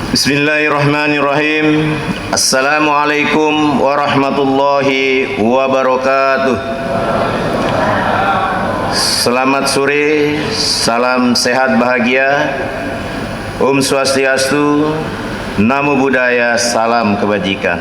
Bismillahirrahmanirrahim. Assalamualaikum warahmatullahi wabarakatuh. Selamat sore, salam sehat bahagia, Om Swastiastu, Namo Buddhaya, salam kebajikan.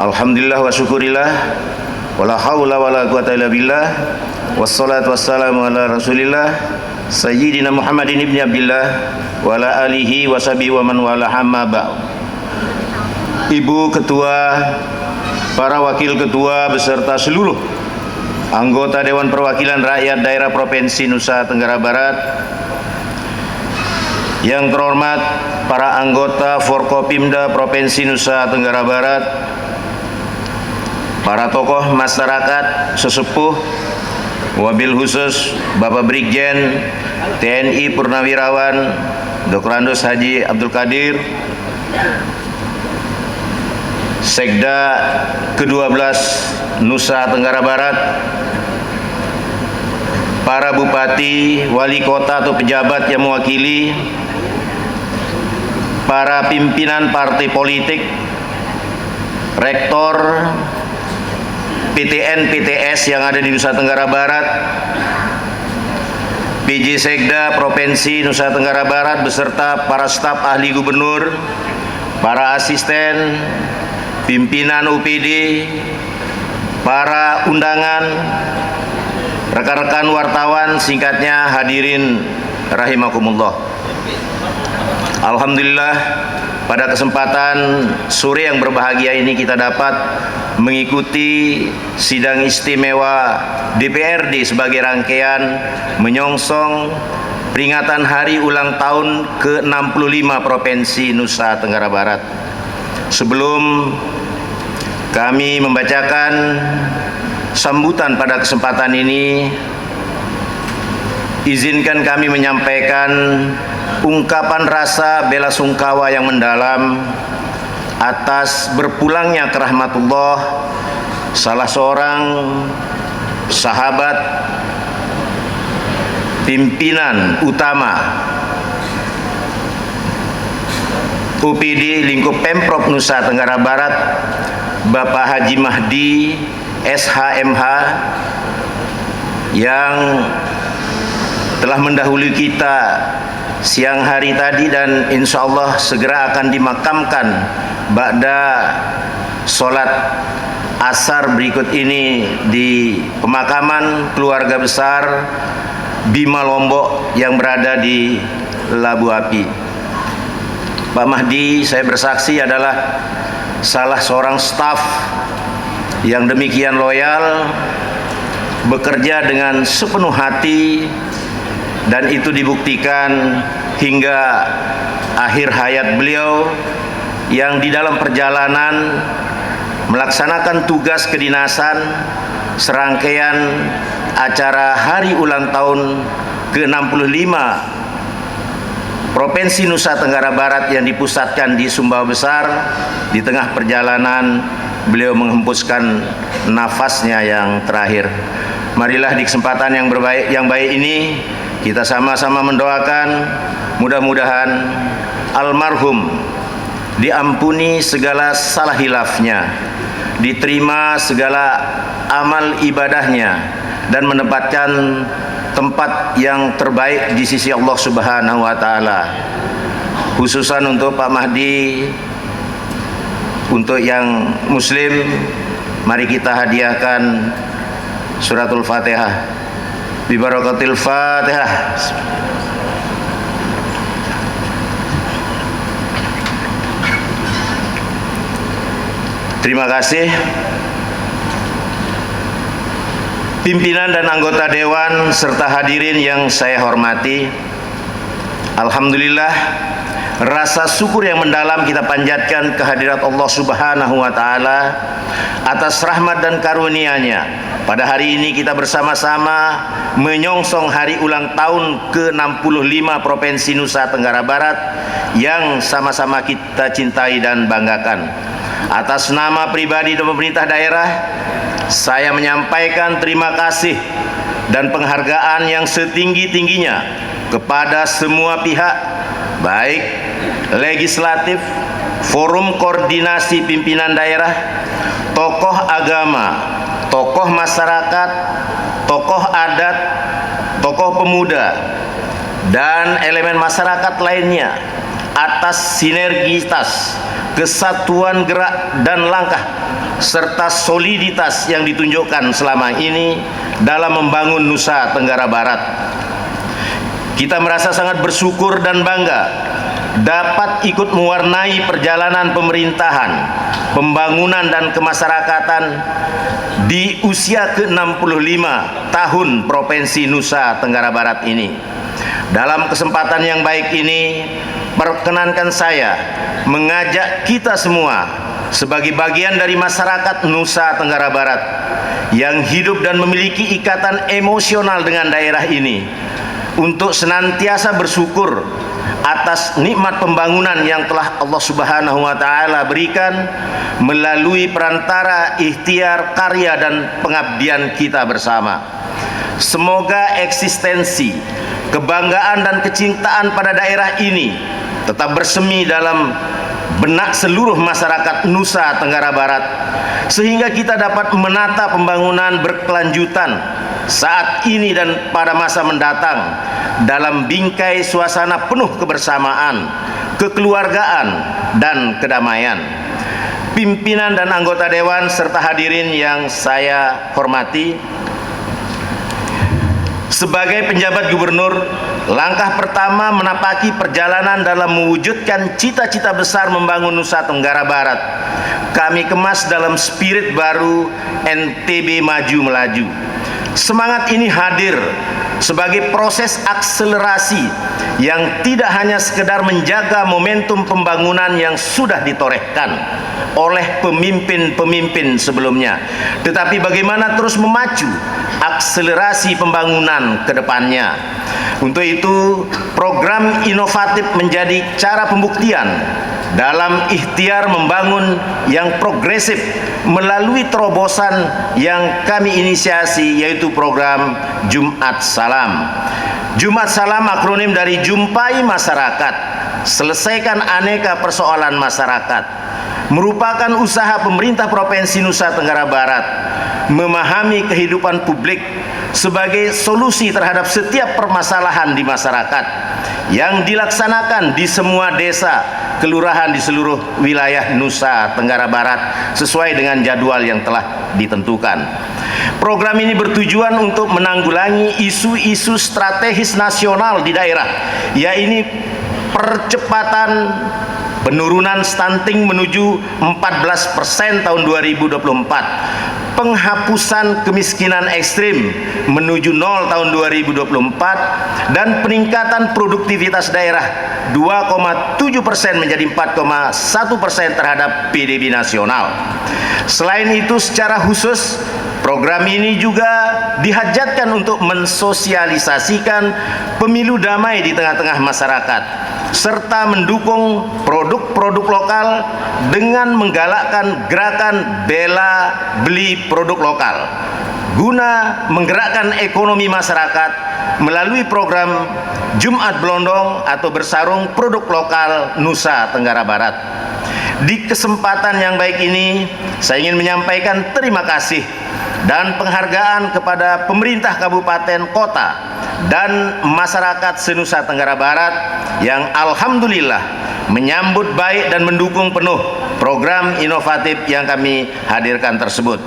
Alhamdulillah wa syukurillah, wala haula wala quwata illa billah, wassalatu wassalamu ala rasulillah Sayyidina Muhammadin ibni Abdillah wa ala alihi wa sahbihi wa man wala hamma ba'd. Ibu Ketua, para Wakil Ketua beserta seluruh anggota Dewan Perwakilan Rakyat Daerah Provinsi Nusa Tenggara Barat, yang terhormat para anggota Forkopimda Provinsi Nusa Tenggara Barat, para tokoh masyarakat sesepuh, wabil khusus Bapak Brigjen TNI Purnawirawan Dr. Andos Haji Abdul Qadir, Sekda ke-12 Nusa Tenggara Barat, para bupati, wali kota atau pejabat yang mewakili, para pimpinan partai politik, rektor PTN PTS yang ada di Nusa Tenggara Barat, PJ Sekda Provinsi Nusa Tenggara Barat beserta para staf ahli gubernur, para asisten, pimpinan UPD, para undangan, rekan-rekan wartawan, singkatnya hadirin rahimakumullah. Alhamdulillah, pada kesempatan sore yang berbahagia ini kita dapat mengikuti sidang istimewa DPRD sebagai rangkaian menyongsong peringatan hari ulang tahun ke-65 Provinsi Nusa Tenggara Barat. Sebelum kami membacakan sambutan pada kesempatan ini, izinkan kami menyampaikan ungkapan rasa bela sungkawa yang mendalam atas berpulangnya ke rahmatullah salah seorang sahabat pimpinan utama UPD lingkup Pemprov Nusa Tenggara Barat, Bapak Haji Mahdi SHMH, yang telah mendahului kita siang hari tadi dan insya Allah segera akan dimakamkan ba'da sholat asar berikut ini di pemakaman keluarga besar Bima Lombok yang berada di Labu Api. Pak Mahdi, saya bersaksi, adalah salah seorang staf yang demikian loyal, bekerja dengan sepenuh hati, dan itu dibuktikan hingga akhir hayat beliau, yang di dalam perjalanan melaksanakan tugas kedinasan serangkaian acara hari ulang tahun ke-65 Provinsi Nusa Tenggara Barat yang dipusatkan di Sumbawa Besar. Di tengah perjalanan beliau menghembuskan nafasnya yang terakhir. Marilah di kesempatan yang baik ini kita sama-sama mendoakan mudah-mudahan almarhum diampuni segala salah hilafnya, diterima segala amal ibadahnya, dan mendapatkan tempat yang terbaik di sisi Allah Subhanahu wa Ta'ala. Khususan untuk Pak Mahdi, untuk yang muslim, mari kita hadiahkan suratul Fatihah. Bibarakatil Fatihah. Terima kasih pimpinan dan anggota dewan serta hadirin yang saya hormati. Alhamdulillah, rasa syukur yang mendalam kita panjatkan kehadirat Allah Subhanahu wa Ta'ala atas rahmat dan karunia-Nya. Pada hari ini kita bersama-sama menyongsong hari ulang tahun ke-65 Provinsi Nusa Tenggara Barat yang sama-sama kita cintai dan banggakan. Atas nama pribadi dan pemerintah daerah, saya menyampaikan terima kasih dan penghargaan yang setinggi-tingginya kepada semua pihak, baik legislatif, forum koordinasi pimpinan daerah, tokoh agama, tokoh masyarakat, tokoh adat, tokoh pemuda, dan elemen masyarakat lainnya atas sinergitas, kesatuan gerak dan langkah serta soliditas yang ditunjukkan selama ini dalam membangun Nusa Tenggara Barat. Kita merasa sangat bersyukur dan bangga dapat ikut mewarnai perjalanan pemerintahan, pembangunan dan kemasyarakatan di usia ke-65 tahun Provinsi Nusa Tenggara Barat ini. Dalam kesempatan yang baik ini, perkenankan saya mengajak kita semua sebagai bagian dari masyarakat Nusa Tenggara Barat yang hidup dan memiliki ikatan emosional dengan daerah ini untuk senantiasa bersyukur atas nikmat pembangunan yang telah Allah Subhanahu wa taala berikan melalui perantara ikhtiar, karya dan pengabdian kita bersama. Semoga eksistensi, kebanggaan dan kecintaan pada daerah ini tetap bersemi dalam benak seluruh masyarakat Nusa Tenggara Barat, sehingga kita dapat menata pembangunan berkelanjutan saat ini dan pada masa mendatang dalam bingkai suasana penuh kebersamaan, kekeluargaan, dan kedamaian. Pimpinan dan anggota dewan serta hadirin yang saya hormati, sebagai penjabat gubernur, langkah pertama menapaki perjalanan dalam mewujudkan cita-cita besar membangun Nusa Tenggara Barat kami kemas dalam spirit baru NTB Maju Melaju. Semangat ini hadir sebagai proses akselerasi yang tidak hanya sekedar menjaga momentum pembangunan yang sudah ditorehkan oleh pemimpin-pemimpin sebelumnya, tetapi bagaimana terus memacu akselerasi pembangunan ke depannya. Untuk itu, program inovatif menjadi cara pembuktian dalam ikhtiar membangun yang progresif melalui terobosan yang kami inisiasi, yaitu program Jumat Salam. Jumat Salam akronim dari Jumpai Masyarakat, Selesaikan Aneka Persoalan Masyarakat, merupakan usaha pemerintah Provinsi Nusa Tenggara Barat memahami kehidupan publik sebagai solusi terhadap setiap permasalahan di masyarakat yang dilaksanakan di semua desa, kelurahan di seluruh wilayah Nusa Tenggara Barat sesuai dengan jadwal yang telah ditentukan. Program ini bertujuan untuk menanggulangi isu-isu strategis nasional di daerah, yaitu percepatan penurunan stunting menuju 14% tahun 2024, penghapusan kemiskinan ekstrim menuju 0 tahun 2024, dan peningkatan produktivitas daerah 2,7% menjadi 4,1% terhadap PDB nasional. Selain itu, secara khusus program ini juga dihajatkan untuk mensosialisasikan pemilu damai di tengah-tengah masyarakat, serta mendukung produk-produk lokal dengan menggalakkan gerakan bela beli produk lokal guna menggerakkan ekonomi masyarakat melalui program Jumat Blondong atau Bersarung Produk Lokal Nusa Tenggara Barat. Di kesempatan yang baik ini, saya ingin menyampaikan terima kasih dan penghargaan kepada pemerintah kabupaten, kota, dan masyarakat se-Nusa Tenggara Barat yang alhamdulillah menyambut baik dan mendukung penuh program inovatif yang kami hadirkan tersebut.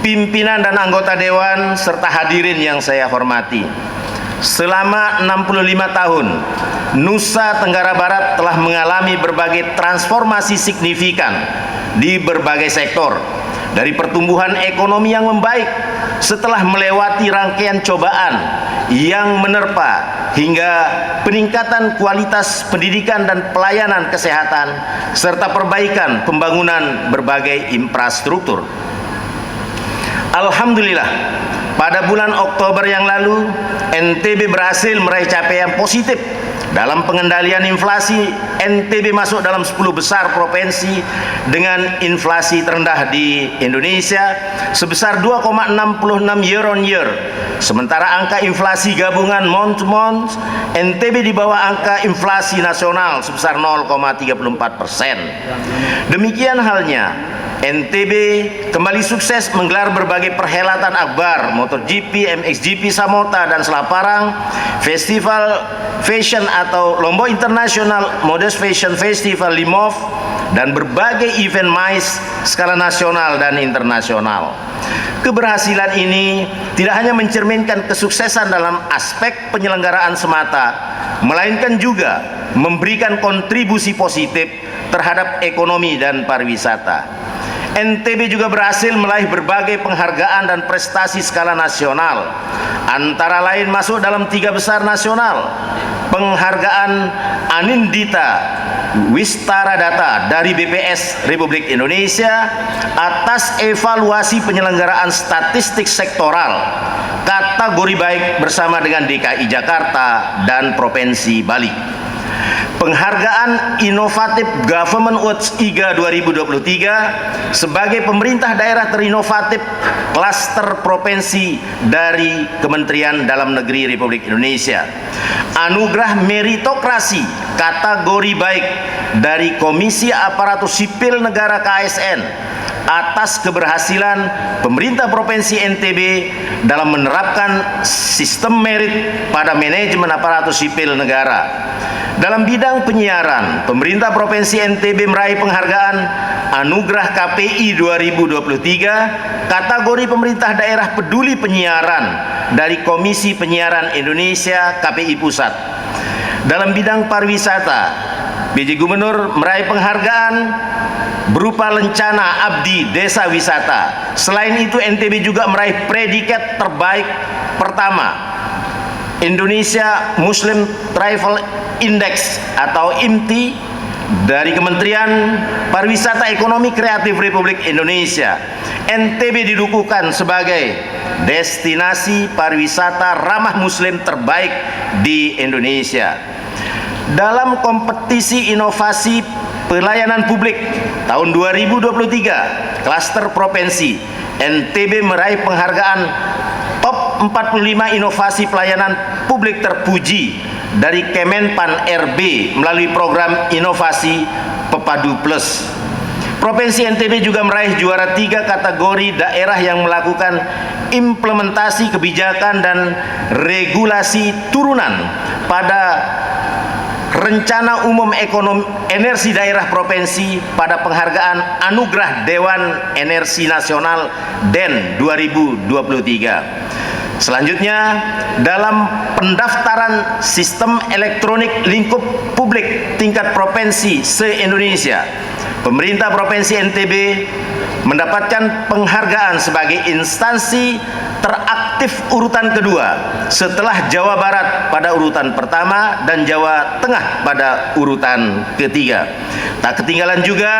Pimpinan dan anggota dewan serta hadirin yang saya hormati, selama 65 tahun Nusa Tenggara Barat telah mengalami berbagai transformasi signifikan di berbagai sektor, dari pertumbuhan ekonomi yang membaik setelah melewati rangkaian cobaan yang menerpa, hingga peningkatan kualitas pendidikan dan pelayanan kesehatan serta perbaikan pembangunan berbagai infrastruktur. Alhamdulillah, Pada bulan Oktober yang lalu, NTB berhasil meraih capaian positif dalam pengendalian inflasi. NTB masuk dalam 10 besar provinsi dengan inflasi terendah di Indonesia sebesar 2,66 year on year. Sementara angka inflasi gabungan month to month, NTB di bawah angka inflasi nasional sebesar 0,34%. Demikian halnya, NTB kembali sukses menggelar berbagai perhelatan akbar, MotoGP, MXGP Samota dan Selaparang, Festival Fashion atau Lombok International Modest Fashion Festival Limov, dan berbagai event MICE skala nasional dan internasional. Keberhasilan ini tidak hanya mencerminkan kesuksesan dalam aspek penyelenggaraan semata, melainkan juga memberikan kontribusi positif terhadap ekonomi dan pariwisata. NTB juga berhasil meraih berbagai penghargaan dan prestasi skala nasional, antara lain masuk dalam 3 besar nasional. Penghargaan Anindita Wistaradata dari BPS Republik Indonesia atas evaluasi penyelenggaraan statistik sektoral kategori baik bersama dengan DKI Jakarta dan Provinsi Bali. Penghargaan Innovative Government Awards IGA 2023 sebagai pemerintah daerah terinovatif klaster provinsi dari Kementerian Dalam Negeri Republik Indonesia. Anugerah meritokrasi kategori baik dari Komisi Aparatur Sipil Negara KASN atas keberhasilan pemerintah Provinsi NTB dalam menerapkan sistem merit pada manajemen aparatur sipil negara. Dalam bidang penyiaran, pemerintah Provinsi NTB meraih penghargaan Anugerah KPI 2023 kategori pemerintah daerah peduli penyiaran dari Komisi Penyiaran Indonesia KPI Pusat. Dalam bidang pariwisata, PJ Gubernur meraih penghargaan berupa Lencana Abdi Desa Wisata. Selain itu, NTB juga meraih predikat terbaik pertama Indonesia Muslim Travel Index atau IMTI dari Kementerian Pariwisata Ekonomi Kreatif Republik Indonesia. NTB didukuhkan sebagai destinasi pariwisata ramah muslim terbaik di Indonesia. Dalam kompetisi inovasi pelayanan publik tahun 2023 klaster provinsi, NTB meraih penghargaan top 45 inovasi pelayanan publik terpuji dari Kemenpan RB melalui program inovasi Pepadu Plus. Provinsi NTB juga meraih juara 3 kategori daerah yang melakukan implementasi kebijakan dan regulasi turunan pada Rencana Umum Ekonomi Energi Daerah Provinsi pada penghargaan Anugerah Dewan Energi Nasional DEN 2023. Selanjutnya, dalam pendaftaran sistem elektronik lingkup publik tingkat provinsi se-Indonesia, pemerintah Provinsi NTB mendapatkan penghargaan sebagai instansi teraktif urutan kedua setelah Jawa Barat pada urutan pertama dan Jawa Tengah pada urutan ketiga. Tak ketinggalan juga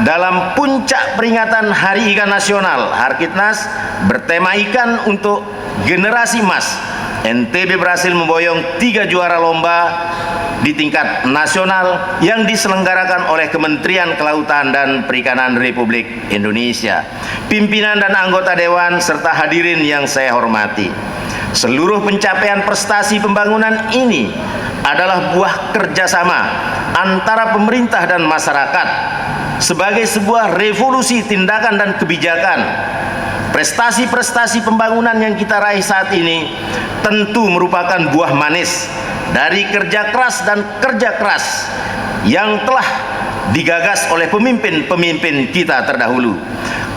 dalam puncak peringatan Hari Ikan Nasional, Harkitnas bertema ikan untuk generasi emas, NTB berhasil memboyong 3 juara lomba di tingkat nasional yang diselenggarakan oleh Kementerian Kelautan dan Perikanan Republik Indonesia. Pimpinan dan anggota dewan serta hadirin yang saya hormati, seluruh pencapaian prestasi pembangunan ini adalah buah kerjasama antara pemerintah dan masyarakat sebagai sebuah revolusi tindakan dan kebijakan. Prestasi-prestasi pembangunan yang kita raih saat ini tentu merupakan buah manis dari kerja keras dan kerja keras yang telah digagas oleh pemimpin-pemimpin kita terdahulu.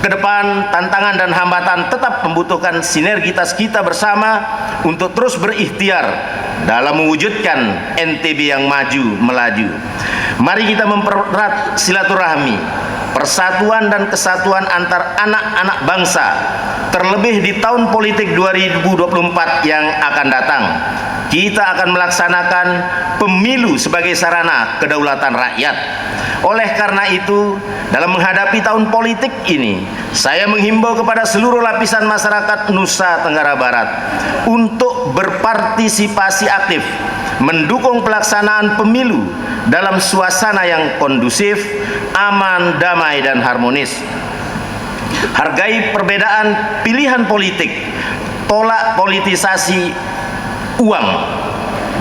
Kedepan, tantangan dan hambatan tetap membutuhkan sinergitas kita bersama untuk terus berikhtiar dalam mewujudkan NTB yang maju melaju. Mari kita mempererat silaturahmi, persatuan dan kesatuan antar anak-anak bangsa, terlebih di tahun politik 2024 yang akan datang. kita akan melaksanakan pemilu sebagai sarana kedaulatan rakyat. Oleh karena itu, dalam menghadapi tahun politik ini, saya menghimbau kepada seluruh lapisan masyarakat Nusa Tenggara Barat untuk berpartisipasi aktif mendukung pelaksanaan pemilu dalam suasana yang kondusif, aman, damai, dan harmonis. Hargai perbedaan pilihan politik, tolak politisasi uang,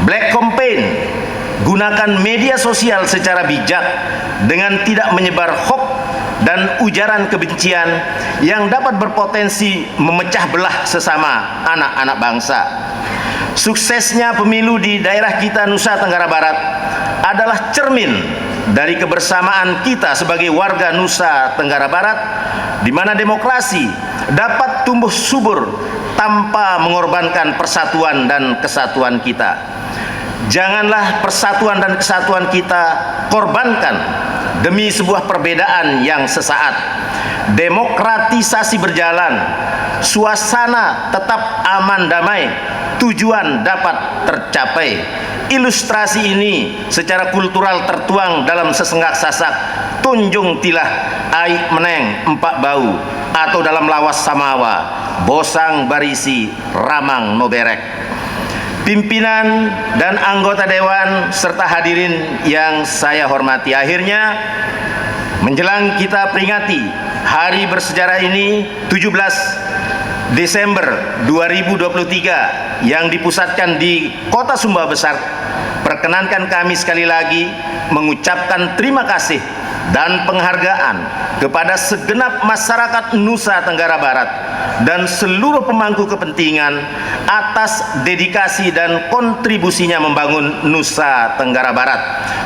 black campaign, gunakan media sosial secara bijak dengan tidak menyebar hoax dan ujaran kebencian yang dapat berpotensi memecah belah sesama anak-anak bangsa. Suksesnya pemilu di daerah kita Nusa Tenggara Barat adalah cermin dari kebersamaan kita sebagai warga Nusa Tenggara Barat, di mana demokrasi dapat tumbuh subur tanpa mengorbankan persatuan dan kesatuan kita. Janganlah persatuan dan kesatuan kita korbankan demi sebuah perbedaan yang sesaat. Demokratisasi berjalan, suasana tetap aman damai, tujuan dapat tercapai. Ilustrasi ini secara kultural tertuang dalam sesenggak sasak tunjung tilah aik meneng empat bau, atau dalam lawas samawa bosang barisi ramang noberek. Pimpinan dan anggota dewan serta hadirin yang saya hormati, akhirnya menjelang kita peringati hari bersejarah ini, 17 Desember 2023, yang dipusatkan di Kota Sumbawa Besar, perkenankan kami sekali lagi mengucapkan terima kasih dan penghargaan kepada segenap masyarakat Nusa Tenggara Barat dan seluruh pemangku kepentingan atas dedikasi dan kontribusinya membangun Nusa Tenggara Barat.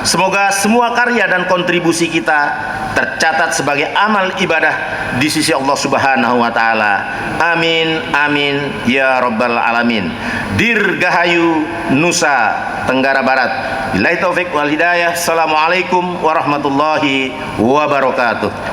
Semoga semua karya dan kontribusi kita tercatat sebagai amal ibadah di sisi Allah Subhanahu wa taala. Amin amin ya rabbal alamin. Dirgahayu Nusa Tenggara Barat. Billahi taufik wal hidayah. Assalamualaikum warahmatullahi wabarakatuh.